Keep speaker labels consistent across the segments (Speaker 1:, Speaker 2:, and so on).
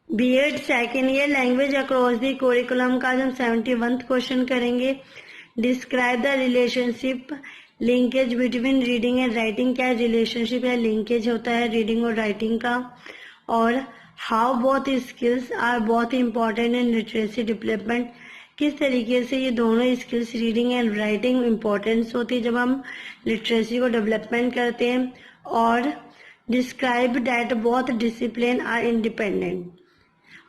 Speaker 1: BEd second year language across the curriculum का आज हम 71 क्वेश्चन करेंगे। Describe the relationship linkage between reading and writing. क्या relationship या लिंकेज होता है रीडिंग और राइटिंग का, और how both skills are both important in literacy development. किस तरीके से ये दोनों skills reading and writing importance होती है जब हम लिटरेसी को डेवलपमेंट करते हैं। और describe that both discipline are independent,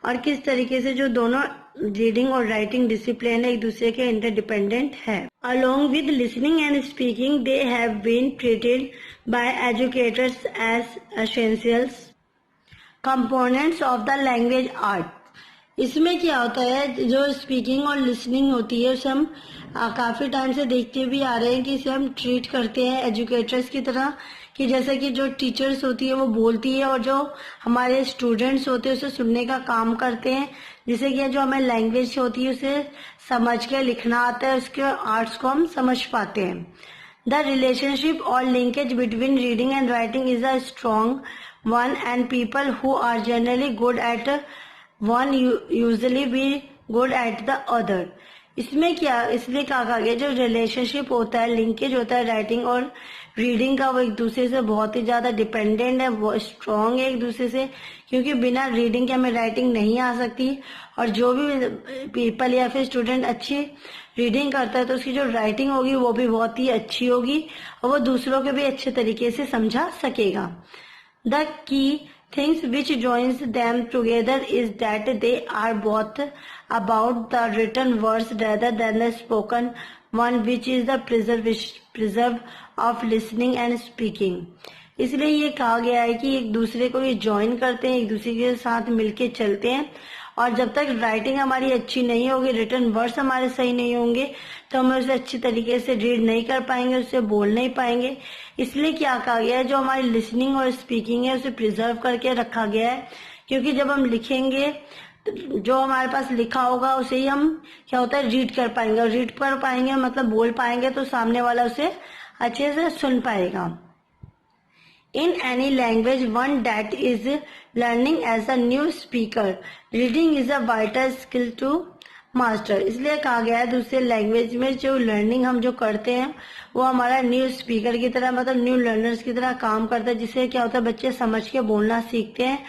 Speaker 1: और किस तरीके से जो दोनों रीडिंग और राइटिंग डिसिप्लिन एक दूसरे के इंटरडिपेंडेंट है। Along with listening and speaking they have been treated by educators as essentials components of the language art. इसमें क्या होता है, जो स्पीकिंग और लिसनिंग होती है उसे हम काफी टाइम से देखते भी आ रहे हैं कि इसे हम ट्रीट करते हैं एजुकेटर्स की तरह, कि जैसे कि जो टीचर्स होती है वो बोलती है और जो हमारे स्टूडेंट्स होते हैं उसे सुनने का काम करते हैं, जिससे कि जो हमें लैंग्वेज होती है उसे समझ के लिखना आता है, उसके आर्ट्स को हम समझ पाते हैं। द रिलेशनशिप और linkage between reading and writing is a strong one and people who are generally good at one usually be good at the other. इसमें क्या इसलिए कहा गया जो रिलेशनशिप होता है, लिंकेज होता है राइटिंग और रीडिंग का, वो एक दूसरे से बहुत ही ज्यादा डिपेंडेंट है, वो स्ट्रॉन्ग है एक दूसरे से, क्योंकि बिना रीडिंग के हमें राइटिंग नहीं आ सकती। और जो भी पीपल या फिर स्टूडेंट अच्छी रीडिंग करता है तो उसकी जो राइटिंग होगी वो भी बहुत ही अच्छी होगी और वो दूसरों को भी अच्छे तरीके से समझा सकेगा। The key things which joins them together is that they are both about the written words rather than the spoken one, which is the preserve of listening and speaking। इसलिए ये कहा गया है कि एक दूसरे को ये ज्वाइन करते हैं, एक दूसरे के साथ मिलके चलते हैं, और जब तक राइटिंग हमारी अच्छी नहीं होगी, रिटन वर्ड्स हमारे सही नहीं होंगे, तो हम उसे अच्छी तरीके से रीड नहीं कर पाएंगे, उससे बोल नहीं पाएंगे। इसलिए क्या कहा गया है, जो हमारी लिसनिंग और स्पीकिंग है उसे प्रिजर्व करके रखा गया है, क्योंकि जब हम लिखेंगे जो हमारे पास लिखा होगा उसे ही हम क्या होता है रीड कर पाएंगे, और रीड कर पाएंगे मतलब बोल पाएंगे, तो सामने वाला उसे अच्छे से सुन पाएगा। In any language, one that is learning as a new speaker, reading is a vital skill to master। इसलिए कहा गया है दूसरे लैंग्वेज में जो लर्निंग हम जो करते हैं वो हमारा न्यू स्पीकर की तरह, मतलब न्यू लर्नर्स की तरह काम करता है, जिससे क्या होता है बच्चे समझ के बोलना सीखते हैं।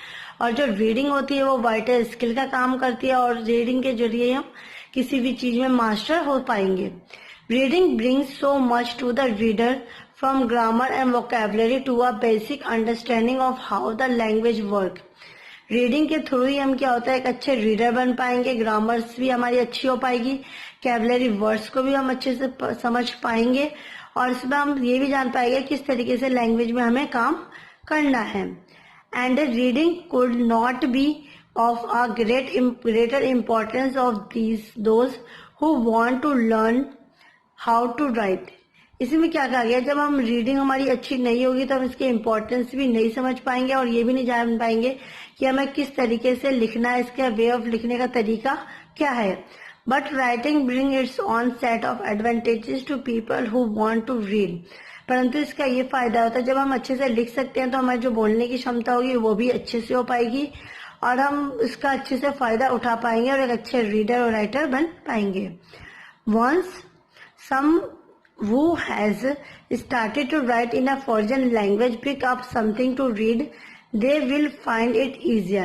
Speaker 1: और जो रीडिंग होती है वो वाइटल स्किल का काम करती है, और रीडिंग के जरिए हम किसी भी चीज में मास्टर हो पाएंगे। Reading brings so much to the reader, from grammar and vocabulary to a basic understanding of how the language work। Reading के थ्रू ही हम क्या होता है एक अच्छे रीडर बन पाएंगे, ग्रामर्स भी हमारी अच्छी हो पाएगी, कैबलरी वर्ड्स को भी हम अच्छे से समझ पाएंगे, और इसमें हम ये भी जान पाएंगे किस तरीके से लैंग्वेज में हमें काम करना है। And reading could not be of a greater importance of those who want to learn how to write। इसमें क्या कहा गया, जब हम रीडिंग हमारी अच्छी नहीं होगी तो हम इसके इम्पोर्टेंस भी नहीं समझ पाएंगे, और ये भी नहीं जान पाएंगे कि हमें किस तरीके से लिखना है, इसका वे ऑफ लिखने का तरीका क्या है। But writing bring its on set of advantages to people who want to read. परंतु इसका ये फायदा होता है जब हम अच्छे से लिख सकते हैं तो हमारी जो बोलने की क्षमता होगी वो भी अच्छे से हो पाएगी, और हम इसका अच्छे से फायदा उठा पाएंगे और एक अच्छे रीडर और राइटर बन पाएंगे। Once some who has started to write in a foreign language pick up something to read, they will find it easier।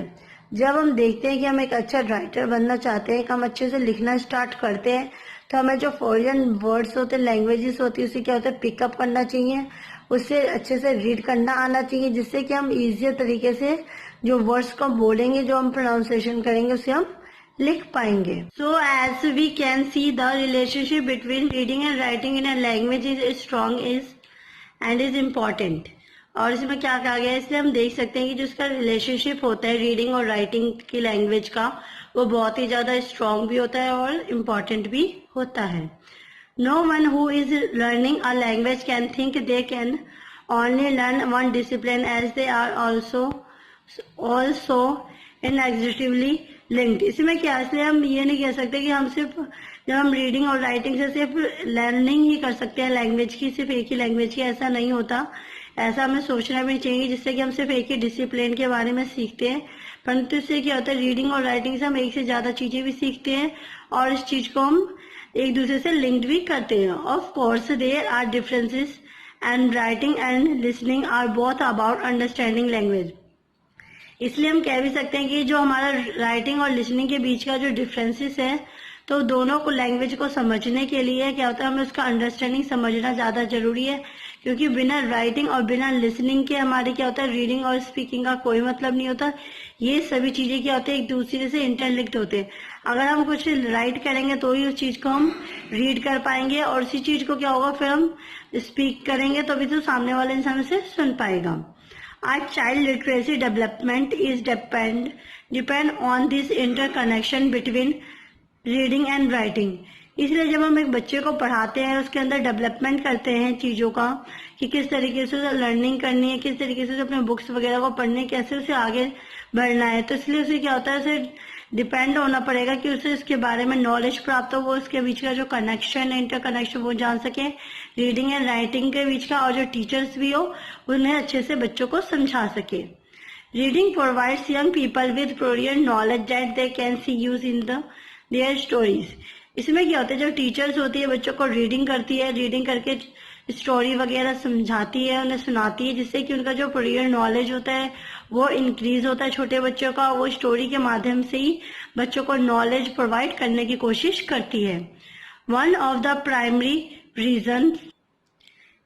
Speaker 1: जब हम देखते हैं कि हम एक अच्छा राइटर बनना चाहते हैं, हम अच्छे से लिखना स्टार्ट करते हैं, तो हमें जो फॉरेन वर्ड्स होते हैं, लैंग्वेजेस होती है, उसे क्या होता है पिकअप करना चाहिए, उससे अच्छे से रीड करना आना चाहिए, जिससे कि हम इजियर तरीके से जो वर्ड्स को बोलेंगे, जो हम प्रोनाउंसिएशन करेंगे उसे हम लिख पाएंगे। So as we can see the relationship between reading and writing in a language is strong is important. और इसमें क्या कहा गया है, इसलिए हम देख सकते हैं कि जो इसका रिलेशनशिप होता है रीडिंग और राइटिंग की लैंग्वेज का, वो बहुत ही ज्यादा स्ट्रॉन्ग भी होता है और इम्पॉर्टेंट भी होता है। No one who is learning a language can think they can only learn one discipline as they are also inextricably linked. इसमें क्या, इसलिए हम ये नहीं कह सकते कि हम सिर्फ जब हम रीडिंग और राइटिंग से सिर्फ लर्निंग ही कर सकते हैं लैंग्वेज की, सिर्फ एक ही लैंग्वेज की, ऐसा नहीं होता। ऐसा हमें सोचना भी नहीं चाहिए जिससे कि हम सिर्फ एक ही डिसिप्लिन के बारे में सीखते हैं, परंतु इससे क्या होता है रीडिंग और राइटिंग से हम एक से ज्यादा चीजें भी सीखते हैं और इस चीज को हम एक दूसरे से लिंक्ड भी करते हैं। Of course there are differences and writing and listening are both about understanding language. इसलिए हम कह भी सकते हैं कि जो हमारा राइटिंग और लिसनिंग के बीच का जो डिफरेंसेस है, तो दोनों को लैंग्वेज को समझने के लिए क्या होता है हमें उसका अंडरस्टैंडिंग समझना ज्यादा जरूरी है, क्योंकि बिना राइटिंग और बिना लिसनिंग के हमारे क्या होता है रीडिंग और स्पीकिंग का कोई मतलब नहीं होता। ये सभी चीजें क्या होती है एक दूसरे से इंटरलिंक्ड होते हैं। अगर हम कुछ राइट करेंगे तो ही उस चीज को हम रीड कर पाएंगे और उसी चीज को क्या होगा फिर हम स्पीक करेंगे तो भी तो सामने वाले इंसान उसे सुन पाएगा। Our child literacy development is depend on this interconnection between reading and writing। इसलिए जब हम एक बच्चे को पढ़ाते हैं उसके अंदर डेवलपमेंट करते हैं चीजों का कि किस तरीके से उसे लर्निंग करनी है, किस तरीके से अपने बुक्स वगैरह को पढ़ने कैसे उसे आगे बढ़ना है, तो इसलिए उसे क्या होता है उसे डिपेंड होना पड़ेगा कि उसे इसके बारे में नॉलेज प्राप्त हो, वो उसके बीच का जो कनेक्शन है इंटरकनेक्शन वो जान सके रीडिंग एंड राइटिंग के बीच का, और जो टीचर्स भी हो उन्हें अच्छे से बच्चों को समझा सके। Reading provides young people with prior knowledge that they can see use in their stories. इसमें क्या होता है जो टीचर्स होती है बच्चों को रीडिंग करती है, रीडिंग करके स्टोरी वगैरह समझाती है, उन्हें सुनाती है, जिससे कि उनका जो प्रियर नॉलेज होता है वो इंक्रीज होता है छोटे बच्चों का। वो स्टोरी के माध्यम से ही बच्चों को नॉलेज प्रोवाइड करने की कोशिश करती है। One of the primary reason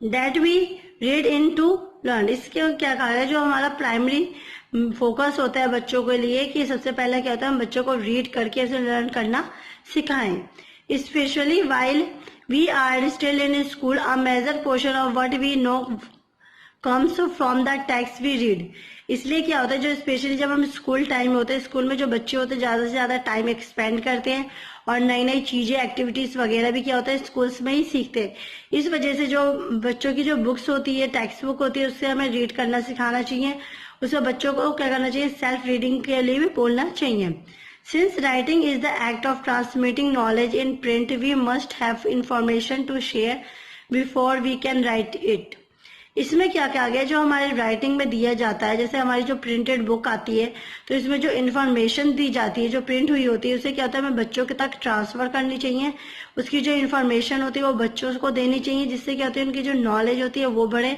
Speaker 1: that we read in to learn, इसके क्या कहा है जो हमारा प्राइमरी फोकस होता है बच्चों के लिए कि सबसे पहले क्या होता है हम बच्चों को रीड करके उसे लर्न करना सिखाएं। Specially while we are still in school, a major portion of what we know comes from the text we read। इसलिए क्या होता है जो स्पेशली जब हम स्कूल टाइम होते हैं, स्कूल में जो बच्चे होते हैं ज्यादा से ज्यादा टाइम एक्सपेंड करते हैं और नई नई चीजें एक्टिविटीज वगैरह भी क्या होता है स्कूल्स में ही सीखते हैं। इस वजह से जो बच्चों की जो बुक्स होती है टेक्स्ट बुक होती है उससे हमें रीड करना सिखाना चाहिए, उससे बच्चों को क्या करना चाहिए सेल्फ रीडिंग के लिए भी बोलना चाहिए। Since writing is the act of transmitting knowledge in print, we must have information to share before we can write it। इसमें क्या क्या आ गया जो हमारे राइटिंग में दिया जाता है, जैसे हमारी जो प्रिंटेड बुक आती है तो इसमें जो इन्फॉर्मेशन दी जाती है जो प्रिंट हुई होती है उसे क्या होता है हमें बच्चों के तक ट्रांसफर करनी चाहिए। उसकी जो इन्फॉर्मेशन होती है वो बच्चों को देनी चाहिए, जिससे क्या होती है उनकी जो नॉलेज होती है वो बढ़े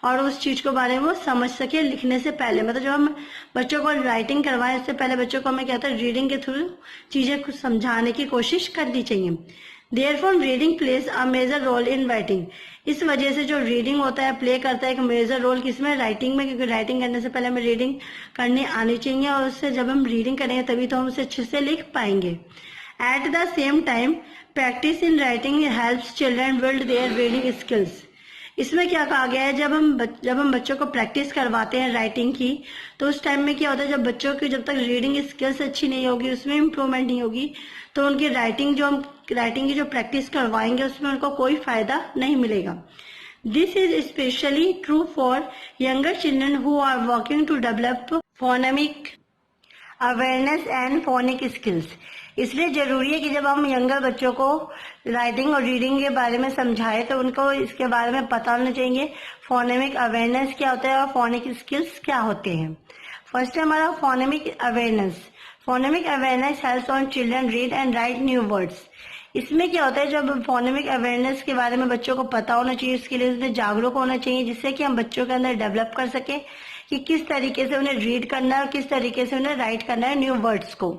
Speaker 1: और उस चीज के बारे में वो समझ सके लिखने से पहले। मतलब जब हम बच्चों को राइटिंग करवाएं उससे पहले बच्चों को हमें क्या होता है रीडिंग के थ्रू चीजें कुछ समझाने की कोशिश करनी चाहिए। Therefore reading plays a major role in writing. इस वजह से जो रीडिंग होता है प्ले करता है एक मेजर रोल किसमें राइटिंग में, क्योंकि राइटिंग करने से पहले हमें रीडिंग करनी आनी चाहिए और उससे जब हम रीडिंग करेंगे तभी तो हम उसे अच्छे से लिख पाएंगे। At the same time practice in writing helps children build their reading skills. इसमें क्या कहा गया है जब हम बच्चों को प्रैक्टिस करवाते हैं राइटिंग की तो उस टाइम में क्या होता है जब बच्चों की जब तक रीडिंग स्किल्स अच्छी नहीं होगी उसमें इम्प्रूवमेंट नहीं होगी तो उनकी राइटिंग की जो प्रैक्टिस करवाएंगे उसमें उनको कोई फायदा नहीं मिलेगा। This is specially true for younger children who are working to develop phonemic awareness and phonic skills. इसलिए जरूरी है कि जब हम यंगर बच्चों को राइटिंग और रीडिंग के बारे में समझाएं तो उनको इसके बारे में पता होना चाहिए फोनेमिक अवेयरनेस क्या होता है और फोनिक स्किल्स क्या होते हैं। फर्स्ट है हमारा phonemic awareness. Phonemic awareness helps on children read and right new words. इसमें क्या होता है जब फोनेमिक अवेयरनेस के बारे में बच्चों को पता होना चाहिए, उसके लिए उन्हें जागरूक होना चाहिए, जिससे कि हम बच्चों के अंदर डेवलप कर सके कि किस तरीके से उन्हें रीड करना है और किस तरीके से उन्हें राइट करना है न्यू वर्ड्स को।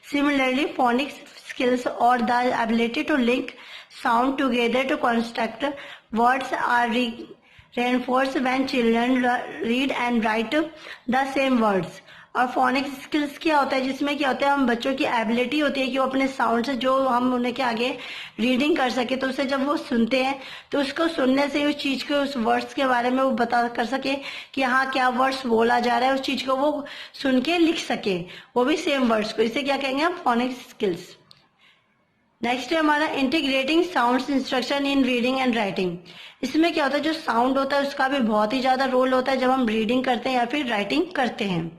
Speaker 1: Similarly, phonics skills or the ability to link sound together to construct words are reinforced when children read and write the same words। और फोनिक्स स्किल्स क्या होता है जिसमें क्या होता है हम बच्चों की एबिलिटी होती है कि वो अपने साउंड से जो हम उन्हें के आगे रीडिंग कर सके, तो उसे जब वो सुनते हैं तो उसको सुनने से उस चीज को उस वर्ड्स के बारे में वो बता कर सके कि हाँ क्या वर्ड्स बोला जा रहा है, उस चीज को वो सुन के लिख सके, वो भी सेम वर्ड्स को। इसे क्या कहेंगे हम फोनिक्स स्किल्स। नेक्स्ट है हमारा integrating sounds instruction in reading and writing. इसमें क्या होता है जो साउंड होता है उसका भी बहुत ही ज्यादा रोल होता है जब हम रीडिंग करते हैं या फिर राइटिंग करते हैं।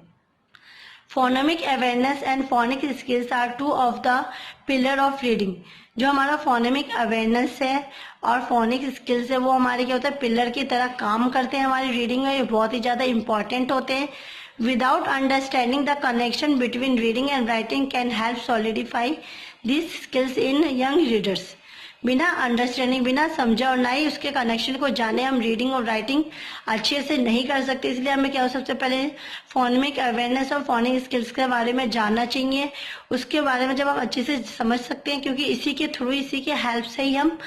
Speaker 1: Phonemic awareness and phonic skills are two of the pillar of reading. जो हमारा फोनेमिक अवेयरनेस है और फोनिक स्किल्स है वो हमारे क्या होता है, पिलर की तरह काम करते हैं हमारी रीडिंग में, ये बहुत ही ज़्यादा इंपॉर्टेंट होते हैं। Without understanding the connection between reading and writing can help solidify this skills in young readers. बिना अंडरस्टैंडिंग, बिना समझा और ना ही उसके कनेक्शन को जाने हम रीडिंग और राइटिंग अच्छे से नहीं कर सकते। इसलिए हमें क्या हो, सबसे पहले फोनेमिक अवेयरनेस और फोनिक स्किल्स के बारे में जानना चाहिए। उसके बारे में जब हम अच्छे से समझ सकते हैं, क्योंकि इसी के थ्रू, इसी के हेल्प से ही हम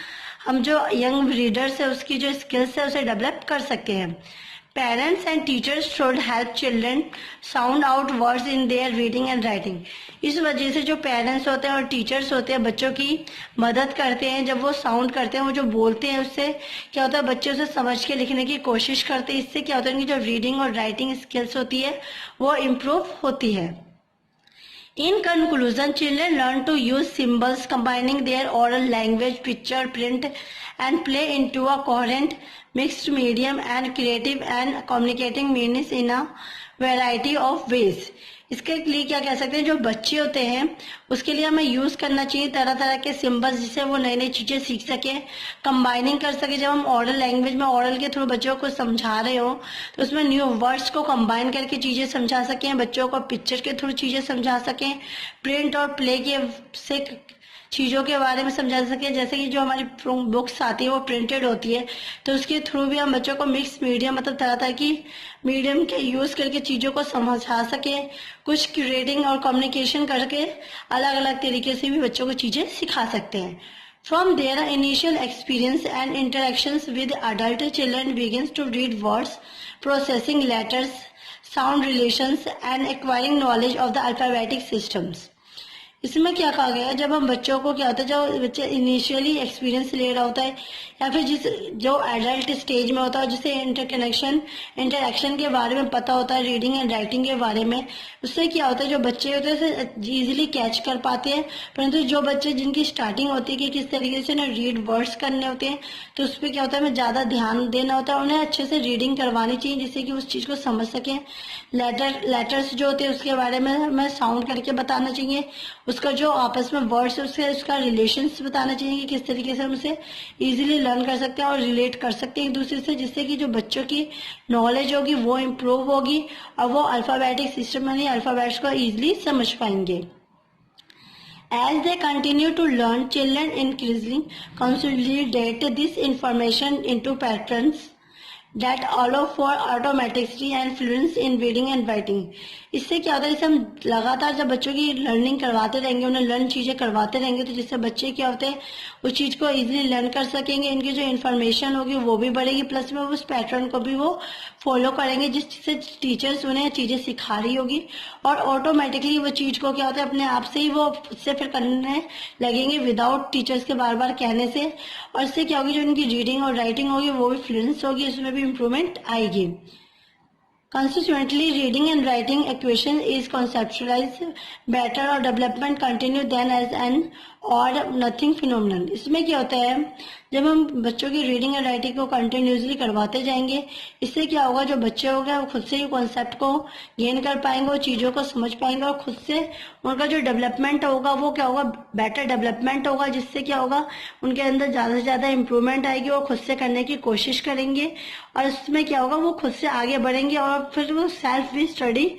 Speaker 1: जो यंग रीडर्स है उसकी जो स्किल्स है उसे डेवलप कर सकते हैं। Parents and teachers should help children sound out words in their reading and writing। इस वजह से जो पेरेंट्स होते हैं और टीचर्स होते हैं बच्चों की मदद करते हैं। जब वो साउंड करते हैं, वो जो बोलते हैं, उससे क्या होता है, बच्चे उसे समझ के लिखने की कोशिश करते हैं। इससे क्या होता है, उनकी जो रीडिंग और राइटिंग स्किल्स होती है वो इम्प्रूव होती है। In conclusion, children learn to use symbols, combining their oral language, picture, print, and play into a coherent mixed medium and creative and communicating meanings in a variety of ways। इसके लिए क्या कह सकते हैं, जो बच्चे होते हैं उसके लिए हमें यूज करना चाहिए तरह तरह के सिंबल्स, जिससे वो नई नई चीजें सीख सके, कंबाइनिंग कर सके। जब हम ओरल लैंग्वेज में ओरल के थ्रू बच्चों को समझा रहे हो तो उसमें न्यू वर्ड्स को कंबाइन करके चीजें समझा सकें, बच्चों को पिक्चर के थ्रू चीजें समझा सकें, प्रिंट और प्ले के से चीज़ों के बारे में समझा सके। जैसे कि जो हमारी बुक्स आती है वो प्रिंटेड होती है, तो उसके थ्रू भी हम बच्चों को मिक्स मीडियम, मतलब तरह तरह की मीडियम के यूज करके चीज़ों को समझा सके। कुछ क्रिएटिंग और कम्युनिकेशन करके अलग अलग तरीके से भी बच्चों को चीज़ें सिखा सकते हैं। From their initial experience and interactions with adult, children begins to read words, processing letters, sound relations, and acquiring knowledge of the alphabetic systems। इसमें क्या कहा गया है, जब हम बच्चों को क्या होता है, जो बच्चे इनिशियली एक्सपीरियंस ले रहा होता है या फिर जो एडल्ट स्टेज में होता है, जिसे इंटरेक्शन के बारे में पता होता है, रीडिंग एंड राइटिंग के बारे में, उससे क्या होता है, जो बच्चे होते हैं उसे ईजिली कैच कर पाते हैं। परंतु जो बच्चे जिनकी स्टार्टिंग होती है कि किस तरीके से ना रीड वर्ड्स करने होते हैं, तो उस पर क्या होता है, हमें ज़्यादा ध्यान देना होता है, उन्हें अच्छे से रीडिंग करवानी चाहिए जिससे कि उस चीज़ को समझ सकें। लेटर्स जो होते हैं उसके बारे में हमें साउंड करके बताना चाहिए, उसका जो आपस में वर्ड्स है उसका रिलेशंस बताना चाहिए कि किस तरीके से हम उसे इजीली लर्न कर सकते हैं और रिलेट कर सकते हैं एक दूसरे से, जिससे कि जो बच्चों की नॉलेज होगी वो इम्प्रूव होगी और वो अल्फाबेटिक सिस्टम यानी अल्फाबेट्स को इजीली समझ पाएंगे। As they continue to learn, children increasingly consolidate this information into patterns that allow for automaticity and fluency in reading and writing। इससे क्या होता है, जैसे हम लगातार जब बच्चों की लर्निंग करवाते रहेंगे, उन्हें लर्न चीज़ें करवाते रहेंगे, तो जिससे बच्चे क्या होते हैं उस चीज़ को इजीली लर्न कर सकेंगे, इनकी जो इन्फॉर्मेशन होगी वो भी बढ़ेगी, प्लस में उस पैटर्न को भी वो फॉलो करेंगे जिससे टीचर्स उन्हें चीज़ें सिखा रही होगी और ऑटोमेटिकली वो चीज़ को क्या होता है अपने आप से ही वो उससे फिर करने लगेंगे विदाउट टीचर्स के बार बार कहने से। और इससे क्या होगी, जो इनकी रीडिंग और राइटिंग होगी वो भी फ्लुएंस होगी, उसमें भी इम्प्रूवमेंट आएगी। Consequently, reading and writing equation is conceptualized better or development continue than as an और नथिंग फिनोमिनल। इसमें क्या होता है, जब हम बच्चों की रीडिंग एंड राइटिंग को कंटिन्यूसली करवाते जाएंगे, इससे क्या होगा, जो बच्चे हो गए वो खुद से ही कॉन्सेप्ट को गेन कर पाएंगे, वो चीज़ों को समझ पाएंगे और खुद से उनका जो डेवलपमेंट होगा वो क्या होगा, बेटर डेवलपमेंट होगा, जिससे क्या होगा उनके अंदर ज़्यादा से ज़्यादा इम्प्रूवमेंट आएगी, वो खुद से करने की कोशिश करेंगे और इसमें क्या होगा वो खुद से आगे बढ़ेंगे और फिर वो सेल्फ भी स्टडी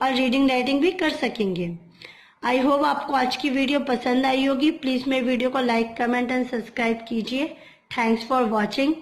Speaker 1: और रीडिंग राइटिंग भी कर सकेंगे। आई होप आपको आज की वीडियो पसंद आई होगी। प्लीज़ मेरे वीडियो को लाइक, कमेंट एंड सब्सक्राइब कीजिए। Thanks for watching.